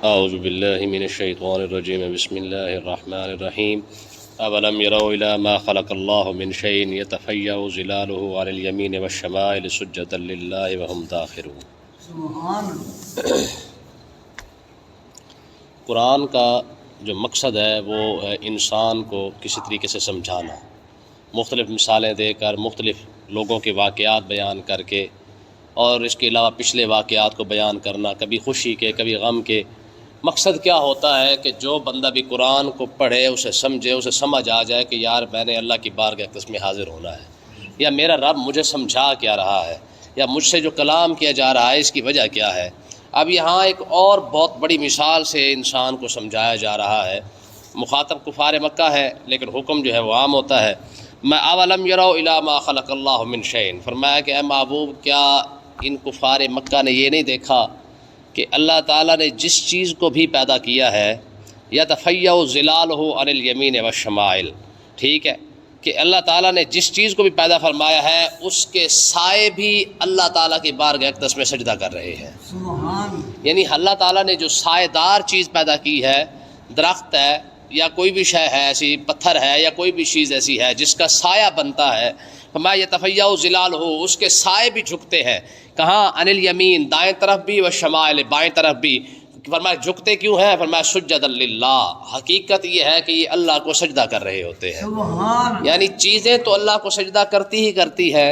اعوذ باللہ من الشیطان الرجیم بسم اللہ الرحمن الرحیم اولم يروا الى ما خلق اللہ من شیء یتفیأ ظلالہ عن الیمین والشمائل سجدا للہ وهم داخرون۔ قرآن کا جو مقصد ہے وہ ہے انسان کو کسی طریقے سے سمجھانا، مختلف مثالیں دے کر، مختلف لوگوں کے واقعات بیان کر کے، اور اس کے علاوہ پچھلے واقعات کو بیان کرنا، کبھی خوشی کے کبھی غم کے۔ مقصد کیا ہوتا ہے کہ جو بندہ بھی قرآن کو پڑھے، اسے سمجھے، اسے سمجھ آ جائے کہ یار میں نے اللہ کی بارگاہ میں حاضر ہونا ہے، یا میرا رب مجھے سمجھا کیا رہا ہے، یا مجھ سے جو کلام کیا جا رہا ہے اس کی وجہ کیا ہے۔ اب یہاں ایک اور بہت بڑی مثال سے انسان کو سمجھایا جا رہا ہے۔ مخاطب کفار مکہ ہے لیکن حکم جو ہے وہ عام ہوتا ہے۔ میں اولم یروا الی ما خلق اللہ من شیء، فرمایا کہ اے محبوب کیا ان کفار مکہ نے یہ نہیں دیکھا کہ اللہ تعالیٰ نے جس چیز کو بھی پیدا کیا ہے، یتفیأ ظلالہ عن الیمین والشمائل، ٹھیک ہے، کہ اللہ تعالیٰ نے جس چیز کو بھی پیدا فرمایا ہے اس کے سائے بھی اللہ تعالیٰ کی بارگاہ اقدس میں سجدہ کر رہے ہیں۔ یعنی اللہ تعالیٰ نے جو سائے دار چیز پیدا کی ہے، درخت ہے یا کوئی بھی شے ہے ایسی، پتھر ہے یا کوئی بھی چیز ایسی ہے جس کا سایہ بنتا ہے، فرمایا یتفیأ ظلالہ، اس کے سائے بھی جھکتے ہیں۔ کہاں؟ عن الیمین، دائیں طرف بھی، والشمائل، بائیں طرف بھی۔ فرمایا جھکتے کیوں ہیں؟ فرمایا سجدا للہ، حقیقت یہ ہے کہ یہ اللہ کو سجدہ کر رہے ہوتے ہیں۔ یعنی چیزیں تو اللہ کو سجدہ کرتی ہی کرتی ہے،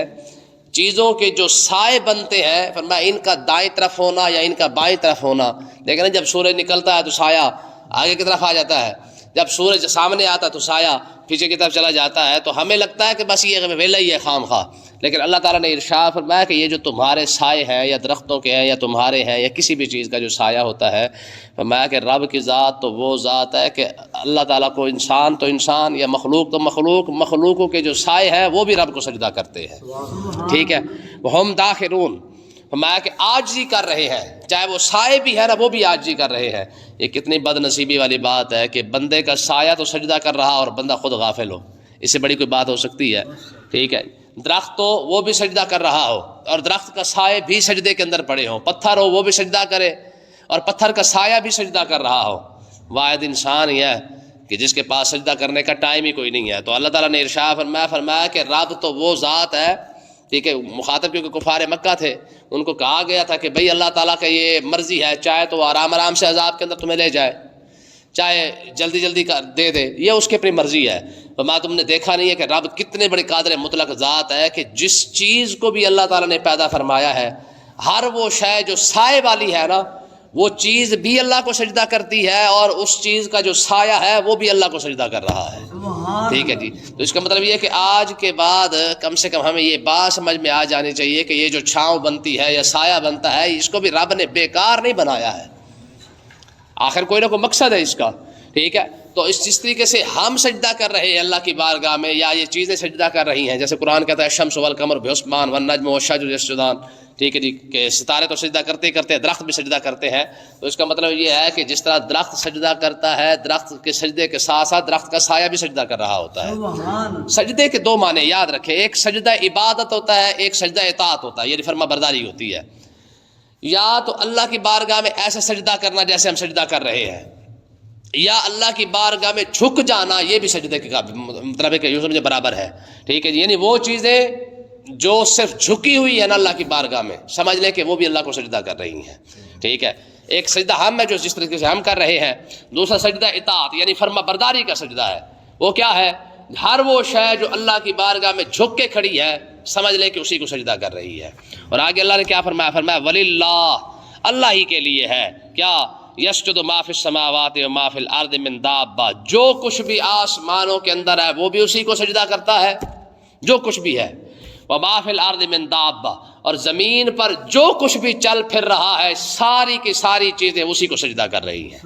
چیزوں کے جو سائے بنتے ہیں، فرمایا ان کا دائیں طرف ہونا یا ان کا بائیں طرف ہونا۔ لیکن جب سورج نکلتا ہے تو سایہ آگے کی طرف آ جاتا ہے، جب سورج سامنے آتا تو سایہ پیچھے کی طرف چلا جاتا ہے، تو ہمیں لگتا ہے کہ بس یہ ویلا ہی ہے خام خواہ۔ لیکن اللہ تعالیٰ نے ارشاد فرمایا کہ یہ جو تمہارے سائے ہیں یا درختوں کے ہیں یا تمہارے ہیں یا کسی بھی چیز کا جو سایہ ہوتا ہے، فرمایا کہ رب کی ذات تو وہ ذات ہے کہ اللہ تعالیٰ کو انسان تو انسان یا مخلوق تو مخلوق، مخلوقوں کے جو سائے ہیں وہ بھی رب کو سجدہ کرتے ہیں، ٹھیک ہے۔ وہم داخرون، فرمایا کہ عاجزی کر رہے ہیں، چاہے وہ سائے بھی ہے نا وہ بھی عاجزی کر رہے ہیں۔ یہ کتنی بد نصیبی والی بات ہے کہ بندے کا سایہ تو سجدہ کر رہا اور بندہ خود غافل ہو، اس سے بڑی کوئی بات ہو سکتی ہے؟ ٹھیک ہے، درخت تو وہ بھی سجدہ کر رہا ہو اور درخت کا سایہ بھی سجدے کے اندر پڑے ہوں، پتھر ہو وہ بھی سجدہ کرے اور پتھر کا سایہ بھی سجدہ کر رہا ہو۔ واحد انسان یہ ہے کہ جس کے پاس سجدہ کرنے کا ٹائم ہی کوئی نہیں ہے۔ تو اللہ تعالیٰ نے ارشاد فرمایا کہ رب تو وہ ذات ہے، ٹھیک ہے۔ مخاطب کیونکہ کفار مکہ تھے، ان کو کہا گیا تھا کہ بھئی اللہ تعالیٰ کا یہ مرضی ہے، چاہے تو آرام آرام سے عذاب کے اندر تمہیں لے جائے، چاہے جلدی جلدی دے دے، یہ اس کی اپنی مرضی ہے۔ فرمایا تم نے دیکھا نہیں ہے کہ رب کتنے بڑے قادر مطلق ذات ہے کہ جس چیز کو بھی اللہ تعالیٰ نے پیدا فرمایا ہے، ہر وہ شے جو سائے والی ہے نا وہ چیز بھی اللہ کو سجدہ کرتی ہے اور اس چیز کا جو سایہ ہے وہ بھی اللہ کو سجدہ کر رہا ہے، ٹھیک ہے جی۔ تو اس کا مطلب یہ ہے کہ آج کے بعد کم سے کم ہمیں یہ بات سمجھ میں آ جانی چاہیے کہ یہ جو چھاؤں بنتی ہے یا سایہ بنتا ہے اس کو بھی رب نے بیکار نہیں بنایا ہے، آخر کوئی نہ کوئی مقصد ہے اس کا، ٹھیک ہے۔ تو اس طریقے سے ہم سجدہ کر رہے ہیں اللہ کی بارگاہ میں یا یہ چیزیں سجدہ کر رہی ہیں، جیسے قرآن کہتا ہے الشمس والقمر بحسبان والنجم والشجر یسجدان، ٹھیک ہے جی، کہ ستارے تو سجدہ کرتے ہی کرتے ہیں، درخت بھی سجدہ کرتے ہیں۔ تو اس کا مطلب یہ ہے کہ جس طرح درخت سجدہ کرتا ہے، درخت کے سجدے کے ساتھ ساتھ درخت کا سایہ بھی سجدہ کر رہا ہوتا ہے۔ سجدے کے دو معنی یاد رکھیں، ایک سجدہ عبادت ہوتا ہے، ایک سجدہ اطاعت ہوتا ہے، یعنی فرما برداری ہوتی ہے۔ یا تو اللہ کی بارگاہ میں ایسا سجدہ کرنا جیسے ہم سجدہ کر رہے ہیں، یا اللہ کی بارگاہ میں جھک جانا، یہ بھی سجدے کے مطلب ہے کہ یوں سمجھے برابر ہے، ٹھیک ہے جی۔ یعنی وہ چیزیں جو صرف جھکی ہوئی ہے نا اللہ کی بارگاہ میں، سمجھ لیں کہ وہ بھی اللہ کو سجدہ کر رہی ہیں، ٹھیک ہے۔ ایک سجدہ ہم ہے جو جس طریقے سے ہم کر رہے ہیں، دوسرا سجدہ اطاعت یعنی فرما برداری کا سجدہ ہے۔ وہ کیا ہے؟ ہر وہ شے جو اللہ کی بارگاہ میں جھک کے کھڑی ہے، سمجھ لیں کہ اسی کو سجدہ کر رہی ہے۔ اور آگے اللہ نے کیا فرمایا وللہ، اللہ ہی کے لیے ہے کیا؟ یسجد ما فی السماوات و ما فی الارض من دابہ، جو کچھ بھی آسمانوں کے اندر ہے وہ بھی اسی کو سجدہ کرتا ہے، جو کچھ بھی ہے، وما فی الارض من دابہ، اور زمین پر جو کچھ بھی چل پھر رہا ہے ساری کی ساری چیزیں اسی کو سجدہ کر رہی ہیں،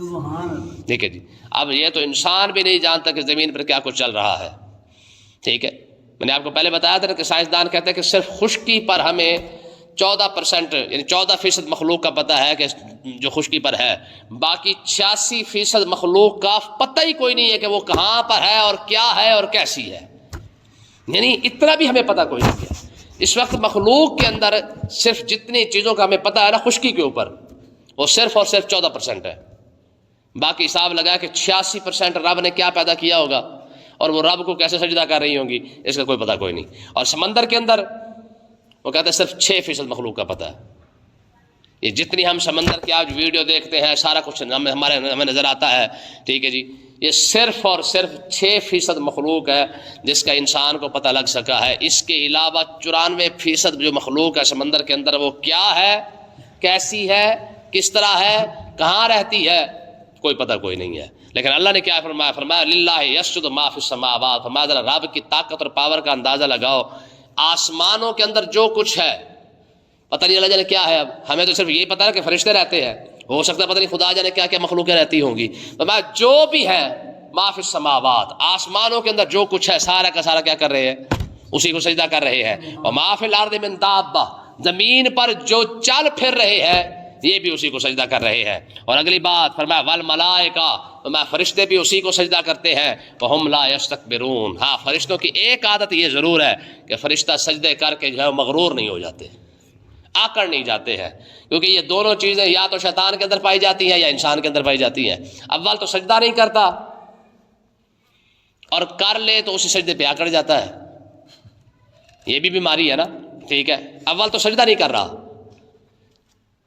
ٹھیک ہے جی۔ اب یہ تو انسان بھی نہیں جانتا کہ زمین پر کیا کچھ چل رہا ہے، ٹھیک ہے۔ میں نے آپ کو پہلے بتایا تھا کہ سائنسدان کہتے ہیں کہ صرف خشکی پر ہمیں 14% یعنی 14% مخلوق کا پتہ ہے کہ جو خشکی پر ہے، باقی 86% مخلوق کا پتہ ہی کوئی نہیں ہے کہ وہ کہاں پر ہے اور کیا ہے اور کیسی ہے، یعنی اتنا بھی ہمیں پتہ کوئی نہیں ہے۔ اس وقت مخلوق کے اندر صرف جتنی چیزوں کا ہمیں پتہ ہے نا خشکی کے اوپر، وہ صرف اور صرف 14% ہے، باقی حساب لگا کہ 86% رب نے کیا پیدا کیا ہوگا اور وہ رب کو کیسے سجدہ کر رہی ہوں گی اس کا کوئی پتہ کوئی نہیں. اور سمندر کے اندر وہ کہتے ہیں صرف 6% مخلوق کا پتہ ہے. یہ جتنی ہم سمندر کی آج ویڈیو دیکھتے ہیں سارا کچھ ہمیں نظر آتا ہے, ٹھیک ہے جی, یہ صرف اور صرف 6% مخلوق ہے جس کا انسان کو پتہ لگ سکا ہے. اس کے علاوہ 94% جو مخلوق ہے سمندر کے اندر وہ کیا ہے, کیسی ہے, کس طرح ہے, کہاں رہتی ہے, کوئی پتہ کوئی نہیں ہے. لیکن اللہ نے کیا فرمایا, فرمایا للہ یسجد ما فی السماوات, فرمایا ذرا رب کی طاقت اور پاور کا اندازہ لگاؤ. آسمانوں کے اندر جو کچھ ہے پتہ نہیں اللہ جانے کیا ہے. اب ہمیں تو صرف یہی پتہ ہے کہ فرشتے رہتے ہیں, ہو سکتا ہے پتہ نہیں خدا جانے کیا کیا مخلوقیں رہتی ہوں گی. فرمایا جو بھی ہے ما فی السماوات, آسمانوں کے اندر جو کچھ ہے سارا کا سارا کیا کر رہے ہیں, اسی کو سجدہ کر رہے ہیں. اور ما فی الارض من دابہ, زمین پر جو چل پھر رہے ہیں یہ بھی اسی کو سجدہ کر رہے ہیں. اور اگلی بات فرمایا والملائکہ, فرمایا فرشتے بھی اسی کو سجدہ کرتے ہیں. وہم لا یستکبرون, ہاں فرشتوں کی ایک عادت یہ ضرور ہے کہ فرشتہ سجدے کر کے جو ہے مغرور نہیں ہو جاتے, آکڑ نہیں جاتے ہیں, کیونکہ یہ دونوں چیزیں یا تو شیطان کے اندر پائی جاتی ہیں یا انسان کے اندر پائی جاتی ہیں. اول تو سجدہ نہیں کرتا اور کر لے تو اسی سجدے پہ آکڑ جاتا ہے, یہ بھی بیماری ہے نا, ٹھیک ہے. اول تو سجدہ نہیں کر رہا,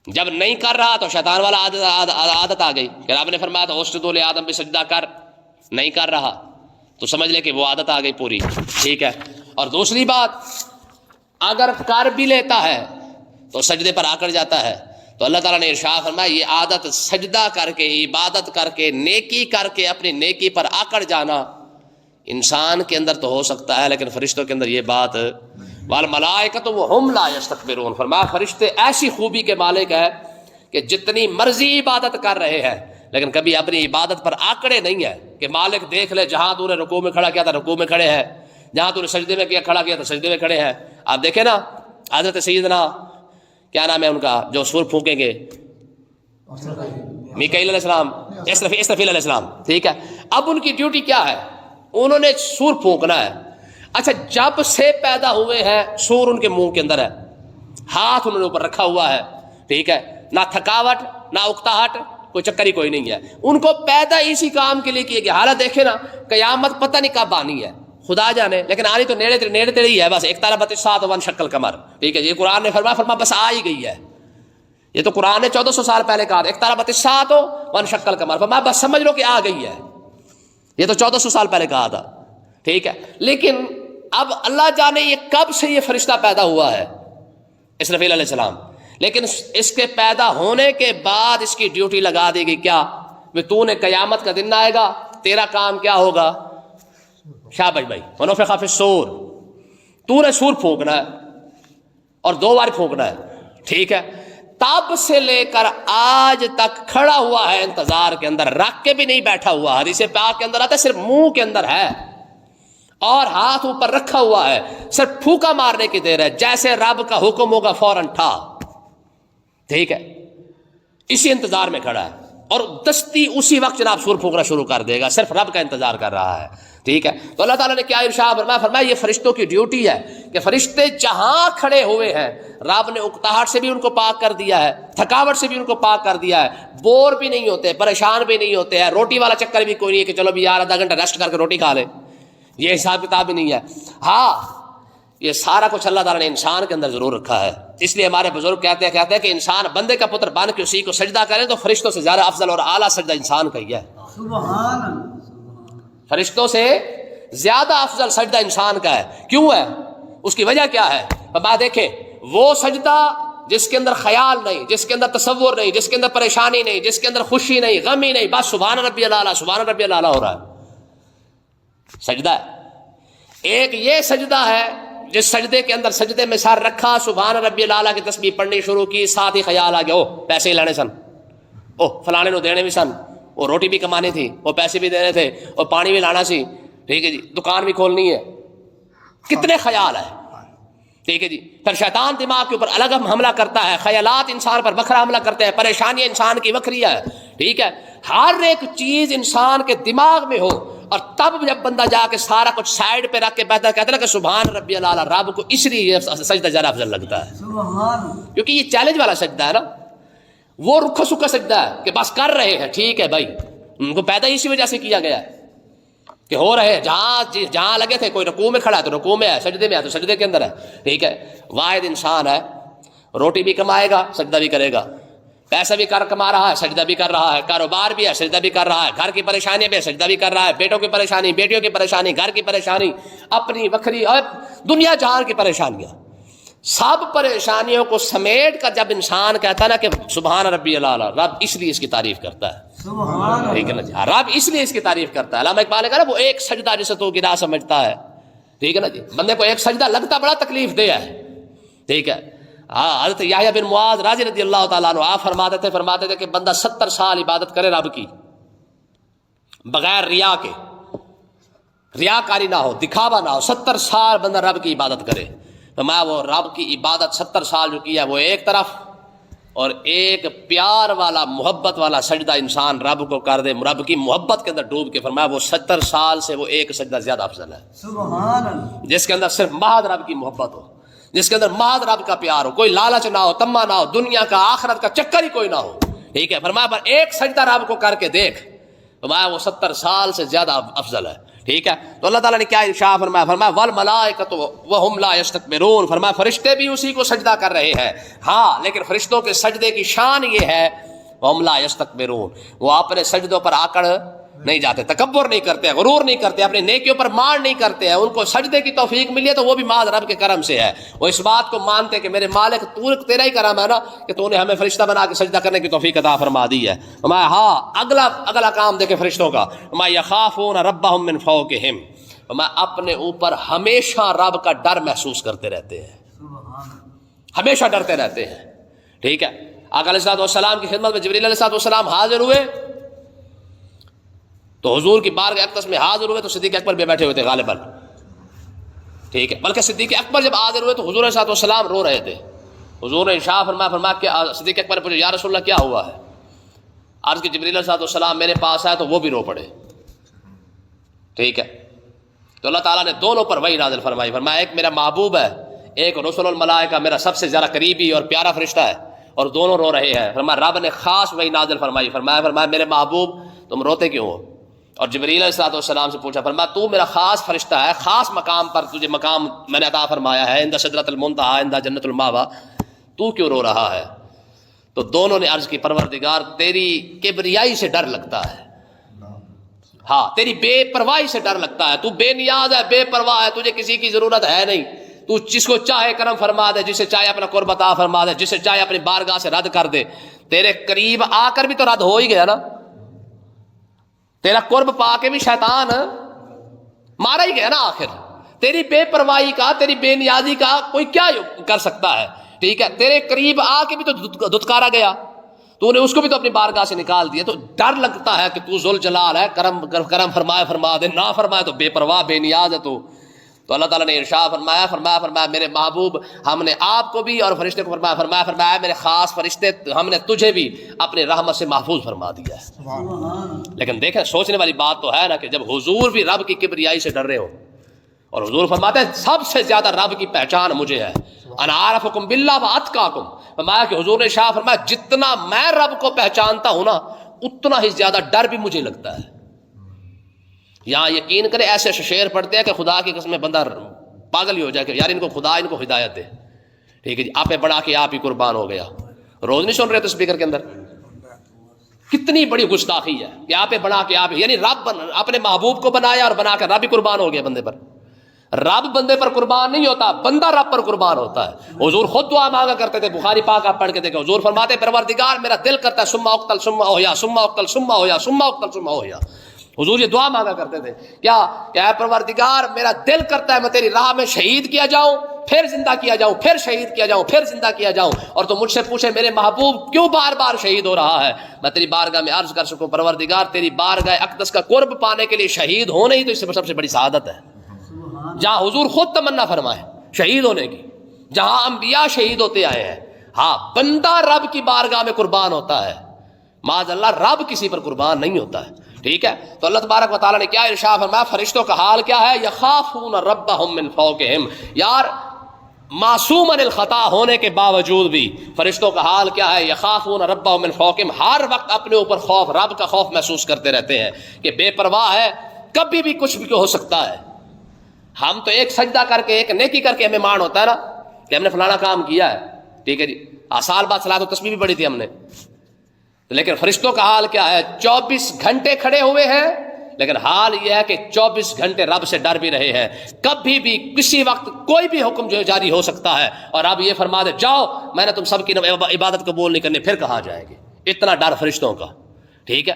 جب نہیں کر رہا تو شیطان والا عادت آ گئی کہ رب نے فرمایا تو اسجدوا لآدم بھی سجدہ کر, نہیں کر رہا تو سمجھ لے کہ وہ عادت آ گئی پوری, ٹھیک ہے. اور دوسری بات, اگر کر بھی لیتا ہے تو سجدے پر آکڑ جاتا ہے. تو اللہ تعالیٰ نے ارشاد فرمایا یہ عادت سجدہ کر کے, عبادت کر کے, نیکی کر کے اپنی نیکی پر آکڑ جانا انسان کے اندر تو ہو سکتا ہے لیکن فرشتوں کے اندر یہ بات. والملائکۃ وہم لا یستکبرون, فرمایا فرشتے ایسی خوبی کے مالک ہیں کہ جتنی مرضی عبادت کر رہے ہیں لیکن کبھی اپنی عبادت پر آکڑے نہیں ہیں کہ مالک دیکھ لے جہاں تو نے رکوع میں کھڑا کیا تھا رکوع میں کھڑے ہیں, جہاں تو نے سجدے میں کیا کھڑا کیا تھا سجدے میں کھڑے ہیں. آپ دیکھیں نا حضرت سیدنا کیا نام ہے ان کا جو سور پھونکیں گے, میکائیل علیہ السلام, اسرافیل علیہ السلام, ٹھیک ہے. اب ان کی ڈیوٹی کیا ہے, انہوں نے سور پھونکنا ہے. اچھا جب سے پیدا ہوئے ہیں سور ان کے منہ کے اندر ہے, ہاتھ انہوں نے اوپر رکھا ہوا ہے, ٹھیک ہے, نہ تھکاوٹ نہ اکتاہٹ, کوئی چکر ہی کوئی نہیں ہے. ان کو پیدا اسی کام کے لیے کیا گیا. حالت دیکھیں نا, قیامت پتہ نہیں کب آنی ہے خدا جانے, لیکن آنی تو نیڑے تیڑے ہی ہے بس. اقتربت الساعۃ وانشق القمر, ٹھیک ہے, یہ قرآن نے فرمایا بس آ ہی گئی ہے. یہ تو قرآن نے 1400 سال پہلے کہا, اقتربت الساعۃ وانشق القمر, فرمایا بس سمجھ لو کہ آ گئی ہے. یہ تو 1400 سال پہلے کہا تھا, ٹھیک ہے. لیکن اب اللہ جانے یہ کب سے یہ فرشتہ پیدا ہوا ہے اسرافیل علیہ السلام, لیکن اس کے پیدا ہونے کے بعد اس کی ڈیوٹی لگا دی گئی کیا, تو نے قیامت کا دن آئے گا, تیرا کام کیا ہوگا, شاباش بھائی, ونفخ فی الصور, تو نے سور پھونکنا ہے اور 2 بار پھونکنا ہے, ٹھیک ہے. تب سے لے کر آج تک کھڑا ہوا ہے انتظار کے اندر, رکھ کے بھی نہیں بیٹھا ہوا. حدیث پاک کے اندر آتا ہے صرف منہ کے اندر ہے اور ہاتھ اوپر رکھا ہوا ہے, صرف پھونکا مارنے کی دیر ہے, جیسے رب کا حکم ہوگا فوراً ٹھا, ٹھیک ہے. اسی انتظار میں کھڑا ہے اور دستی اسی وقت جناب سور پھونکنا شروع کر دے گا, صرف رب کا انتظار کر رہا ہے, ٹھیک ہے. تو اللہ تعالیٰ نے کیا ارشاد فرمایا یہ فرشتوں کی ڈیوٹی ہے کہ فرشتے جہاں کھڑے ہوئے ہیں رب نے اکتاہٹ سے بھی ان کو پاک کر دیا ہے, تھکاوٹ سے بھی ان کو پاک کر دیا ہے, بور بھی نہیں ہوتے, پریشان بھی نہیں ہوتے ہیں. روٹی والا چکر بھی کوئی نہیں ہے کہ چلو بھی یار آدھا گھنٹہ ریسٹ کر کے روٹی کھا لے, یہ حساب کتاب بھی نہیں ہے. ہاں یہ سارا کچھ اللہ تعالیٰ نے انسان کے اندر ضرور رکھا ہے. اس لیے ہمارے بزرگ کہتے ہیں کہ انسان بندے کا پتر بن کے اسی کو سجدہ کرے تو فرشتوں سے زیادہ افضل اور اعلیٰ سجدہ انسان کا ہی ہے. فرشتوں سے زیادہ افضل سجدہ انسان کا ہے. کیوں ہے, اس کی وجہ کیا ہے, بات دیکھیں, وہ سجدہ جس کے اندر خیال نہیں, جس کے اندر تصور نہیں, جس کے اندر پریشانی نہیں, جس کے اندر خوشی نہیں, غم ہی نہیں, بس سبحان ربی الاعلیٰ سبحان ربی الاعلیٰ ہو رہا ہے, سجدہ ہے. ایک یہ سجدہ ہے جس سجدے کے اندر سجدے میں سر رکھا, سبحان ربی الاعلیٰ کی تسبیح پڑھنی شروع کی, ساتھ ہی خیال آ گیا او پیسے ہی لینے سن, او فلانے نو دینے بھی سن, وہ روٹی بھی کمانی تھی, وہ پیسے بھی دینے تھے, اور پانی بھی لانا سی, ٹھیک ہے جی, دکان بھی کھولنی ہے, کتنے خیال ہے, ٹھیک ہے جی. پھر شیطان دماغ کے اوپر الگ حملہ کرتا ہے, خیالات انسان پر بکھرا حملہ کرتے ہیں, پریشانیاں انسان کی بکھری ہے, ٹھیک ہے. ہر ایک چیز انسان کے دماغ میں ہو, اور تب جب بندہ جا کے سارا کچھ سائڈ پہ رکھ کے بیٹھتا کہتا ہے کہ سبحان ربی الاعلیٰ, رب کو اس لیے سجدہ زیادہ افضل لگتا ہے کیونکہ یہ چیلنج والا سجدہ ہے نا, وہ رکھا سکھا سجدہ ہے کہ بس کر رہے ہیں, ٹھیک ہے بھائی, ان کو پیدا اسی وجہ سے کیا گیا ہے کہ ہو رہے جہاں لگے تھے، کوئی رکوع میں کھڑا ہے تو رکوع میں ہے، سجدے میں ہے تو سجدے کے اندر ہے. ٹھیک ہے، واحد انسان ہے، روٹی بھی کمائے گا سجدہ بھی کرے گا، پیسہ بھی کما رہا ہے سجدہ بھی کر رہا ہے، کاروبار بھی ہے سجدہ بھی کر رہا ہے، گھر کی پریشانی بھی ہے سجدہ بھی کر رہا ہے، بیٹوں کی پریشانی، بیٹیوں کی پریشانی، گھر کی پریشانی، اپنی وکری اور دنیا جہان کی پریشانیاں، سب پریشانیوں کو سمیٹ کر جب انسان کہتا ہے نا کہ سبحان ربی الاعلی، رب اس لیے اس کی تعریف کرتا ہے. ٹھیک ہے نا جی، رب اس لیے اس کی تعریف کرتا ہے. علامہ اقبال نے کہا وہ ایک سجدہ جسے تو گرا سمجھتا ہے. ٹھیک ہے نا جی، بندے کو ایک سجدہ لگتا بڑا تکلیف دہ ہے. ٹھیک ہے، حضرت یحییٰ بن معاذ راضی رضی اللہ تعالیٰ عنہ آپ فرماتے تھے کہ بندہ 70 سال عبادت کرے رب کی بغیر ریا کے، ریاکاری نہ ہو، دکھاوا نہ ہو، 70 سال بندہ رب کی عبادت کرے. تو میں وہ رب کی عبادت 70 سال جو کیا وہ ایک طرف، اور ایک پیار والا محبت والا سجدہ انسان رب کو کر دے، رب کی محبت کے اندر ڈوب کے، فرمایا وہ 70 سال سے وہ ایک سجدہ زیادہ افضل ہے. سبحان اللہ. جس کے اندر صرف محض رب کی محبت ہو، جس کے اندر محض رب کا پیار ہو، کوئی لالچ نہ ہو، تما نہ ہو، دنیا کا آخرت کا چکر ہی کوئی نہ ہو. ٹھیک ہے، فرمایا پر ایک سجدہ رب کو کر کے دیکھ، فرمایا وہ 70 سال سے زیادہ افضل ہے. ٹھیک ہے، تو اللہ تعالیٰ نے کیا ارشاد فرمایا؟ فرمایا والملائکۃ وہم لا یستکبرون، فرمایا فرشتے بھی اسی کو سجدہ کر رہے ہیں. ہاں، لیکن فرشتوں کے سجدے کی شان یہ ہے وہم لا یستکبرون، وہ اپنے سجدوں پر آکڑ نہیں جاتے، تکبر نہیں کرتے، غرور نہیں کرتے، اپنی نیکیوں پر مان نہیں کرتے ہیں. ان کو سجدے کی توفیق ملی ہے تو وہ بھی محض رب کے کرم سے ہے. وہ اس بات کو مانتے کہ میرے مالک تیرا ہی کرم ہے نا کہ تو نے ہمیں فرشتہ بنا کے سجدہ کرنے کی توفیق عطا فرما دی ہے. میں ہاں اگلا کام دیکھے فرشتوں کا، میں یخافون ربہم من فوقہم، میں اپنے اوپر ہمیشہ رب کا ڈر محسوس کرتے رہتے ہیں، ہمیشہ ڈرتے رہتے ہیں. ٹھیک ہے، آقا علیہ السلام کی خدمت میں جبریل علیہ السلام حاضر ہوئے تو حضور کی بارگاہ اقدس میں حاضر ہوئے تو صدیق اکبر بھی بیٹھے ہوئے تھے غالباً. ٹھیک ہے، بلکہ صدیق اکبر جب حاضر ہوئے تو حضور علیہ السلام رو رہے تھے. حضور نے ارشاد فرمایا کہ صدیق اکبر نے پوچھا یا رسول اللہ کیا ہوا ہے؟ عرض کہ جبریل علیہ السلام میرے پاس آئے تو وہ بھی رو پڑے. ٹھیک ہے، تو اللہ تعالیٰ نے دونوں پر وحی نازل فرمائی. فرمایا ایک میرا محبوب ہے، ایک رسول الملائکہ میرا سب سے زیادہ قریبی اور پیارا فرشتہ ہے، اور دونوں رو رہے ہیں. فرمایا رب نے خاص وحی نازل فرمائی. فرمایا میرے محبوب تم روتے کیوں ہو؟ اور جبریل علیہ السلام سے پوچھا، فرمایا تو میرا خاص فرشتہ ہے، خاص مقام پر تجھے مقام میں نے عطا فرمایا ہے، عند سدرۃ المنتہی عند جنت المأویٰ، تو کیوں رو رہا ہے؟ تو دونوں نے عرض کی پروردگار تیری کبریائی سے ڈر لگتا ہے، ہاں تیری بے پرواہی سے ڈر لگتا ہے، تو بے نیاز ہے، بے پرواہ ہے، تجھے کسی کی ضرورت ہے نہیں، تو جس کو چاہے کرم فرما دے، جسے چاہے اپنا قرب عطا فرما دے، جسے چاہے اپنی بارگاہ سے رد کر دے. تیرے قریب آ کر بھی تو رد ہو ہی گیا نا، تیرا قرب پا کے بھی شیطان مارا ہی گیا نا آخر. تیری بے پرواہی کا، تیری بے نیازی کا کوئی کیا کر سکتا ہے؟ ٹھیک ہے، تیرے قریب آ کے بھی تو دھتکارا گیا، تو نے اس کو بھی تو اپنی بارگاہ سے نکال دیا. تو ڈر لگتا ہے کہ تو ذوالجلال ہے، کرم فرمائے فرما دے، نہ فرمائے تو بے پرواہ بے نیاز ہے. تو اللہ تعالیٰ نے ارشاد فرمایا میرے محبوب ہم نے آپ کو بھی اور فرشتے کو فرمایا میرے خاص فرشتے ہم نے تجھے بھی اپنے رحمت سے محفوظ فرما دیا ہے. لیکن دیکھیں سوچنے والی بات تو ہے نا کہ جب حضور بھی رب کی کبریائی سے ڈر رہے ہو، اور حضور فرماتے ہیں سب سے زیادہ رب کی پہچان مجھے ہے، انا اعرفکم باللہ واتقاکم. فرمایا کہ حضور نے ارشاد فرمایا جتنا میں رب کو پہچانتا ہوں نا اتنا ہی زیادہ ڈر بھی مجھے لگتا ہے. یہاں یقین کرے ایسے شعر پڑھتے ہیں کہ خدا کی قسم بندہ پاگل ہی ہو جائے کہ یار ان کو خدا ان کو ہدایت دے. ٹھیک ہے جی، آپ بڑھا کے آپ ہی قربان ہو گیا. روز نہیں سن رہے تو اسپیکر کے اندر کتنی بڑی گستاخی ہے کہ آپ بنا کے آپ، یعنی رب اپنے محبوب کو بنایا اور بنا کر رب ہی قربان ہو گیا بندے پر. رب بندے پر قربان نہیں ہوتا، بندہ رب پر قربان ہوتا ہے. حضور خود دعا مانگا کرتے تھے، بخاری پاک آپ پڑھ کے دیکھیں. حضور فرماتے پروردگار میرا دل کرتا ہے ثم اقتل ثم احیا ثم اقتل ثم احیا ثم اقتل ثم احیا. حضور یہ دعا مانگا کرتے تھے کیا کہ اے پروردگار میرا دل کرتا ہے میں تیری راہ میں شہید کیا جاؤں، پھر زندہ کیا جاؤں، پھر شہید کیا جاؤں، پھر زندہ کیا جاؤں. اور تو مجھ سے پوچھے میرے محبوب کیوں بار بار شہید ہو رہا ہے؟ میں تیری بارگاہ میں عرض کر سکوں پروردگار تیری بارگاہ اقدس کا قرب پانے کے لیے شہید ہونا ہی تو اس سے سب سے بڑی سعادت ہے. جہاں حضور خود تمنا فرمائے شہید ہونے کی، جہاں انبیاء شہید ہوتے آئے ہیں. ہاں بندہ رب کی بارگاہ میں قربان ہوتا ہے، معاذ اللہ رب کسی پر قربان نہیں ہوتا ہے. ٹھیک ہے، تو اللہ تبارک و تعالیٰ نے کیا ارشاد فرمایا، فرشتوں کا حال کیا ہے؟ یخافون ربہم من فوقہم. یار معصوم عن الخطا ہونے کے باوجود بھی فرشتوں کا حال کیا ہے؟ یخافون ربهم من فوقهم، ہر وقت اپنے اوپر خوف، رب کا خوف محسوس کرتے رہتے ہیں کہ بے پرواہ ہے، کبھی بھی کچھ بھی ہو سکتا ہے۔ ہم تو ایک سجدہ کر کے، ایک نیکی کر کے ہمیں مان ہوتا ہے نا کہ ہم نے فلانا کام کیا ہے، ٹھیک ہے جی، سال بعد صلاۃ و تسبیح بھی پڑھی تھی ہم نے، لیکن فرشتوں کا حال کیا ہے؟ 24 گھنٹے کھڑے ہوئے ہیں، لیکن حال یہ ہے کہ 24 گھنٹے رب سے ڈر بھی رہے ہیں، کبھی بھی کسی وقت کوئی بھی حکم جو جاری ہو سکتا ہے، اور اب یہ فرما دے جاؤ میں نے تم سب کی عبادت قبول نہیں کرنی، پھر کہاں جائیں گے؟ اتنا ڈر فرشتوں کا، ٹھیک ہے۔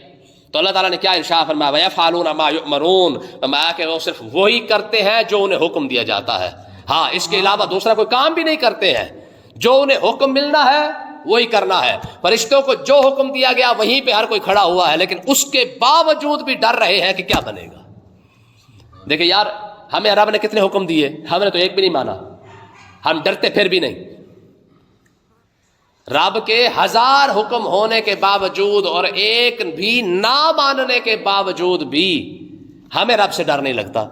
تو اللہ تعالیٰ نے کیا ارشاد فرمایا؟ وَيَفْعَلُونَ مَا يُؤْمَرُونَ، فرمایا کہ وہ صرف وہی کرتے ہیں جو انہیں حکم دیا جاتا ہے، ہاں اس کے علاوہ دوسرا کوئی کام بھی نہیں کرتے ہیں، جو انہیں حکم ملنا ہے وہی کرنا ہے۔ فرشتوں کو جو حکم دیا گیا وہیں پہ ہر کوئی کھڑا ہوا ہے، لیکن اس کے باوجود بھی ڈر رہے ہیں کہ کیا بنے گا۔ دیکھیں یار، ہمیں رب نے کتنے حکم دیے، ہم نے تو ایک بھی نہیں مانا، ہم ڈرتے پھر بھی نہیں۔ رب کے 1000 حکم ہونے کے باوجود اور ایک بھی نہ ماننے کے باوجود بھی ہمیں رب سے ڈر نہیں لگتا،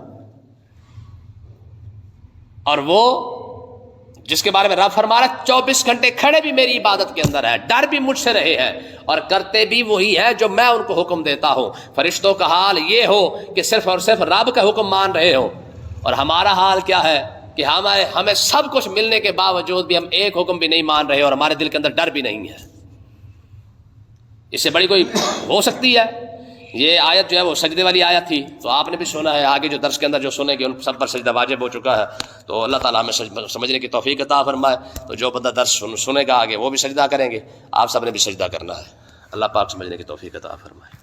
اور وہ جس کے بارے میں رب فرما رہا ہے 24 گھنٹے کھڑے بھی میری عبادت کے اندر ہے، ڈر بھی مجھ سے رہے ہیں، اور کرتے بھی وہی ہے جو میں ان کو حکم دیتا ہوں۔ فرشتوں کا حال یہ ہو کہ صرف اور صرف رب کا حکم مان رہے ہو، اور ہمارا حال کیا ہے کہ ہمیں سب کچھ ملنے کے باوجود بھی ہم ایک حکم بھی نہیں مان رہے، اور ہمارے دل کے اندر ڈر بھی نہیں ہے۔ اس سے بڑی کوئی ہو سکتی ہے؟ یہ آیت جو ہے وہ سجدے والی آیت تھی، تو آپ نے بھی سنا ہے، آگے جو درس کے اندر جو سنے گے ان سب پر سجدہ واجب ہو چکا ہے۔ تو اللہ تعالیٰ ہمیں سمجھنے کی توفیق عطا فرمائے، تو جو بندہ درس سنے گا آگے وہ بھی سجدہ کریں گے، آپ سب نے بھی سجدہ کرنا ہے۔ اللہ پاک سمجھنے کی توفیق عطا فرمائے۔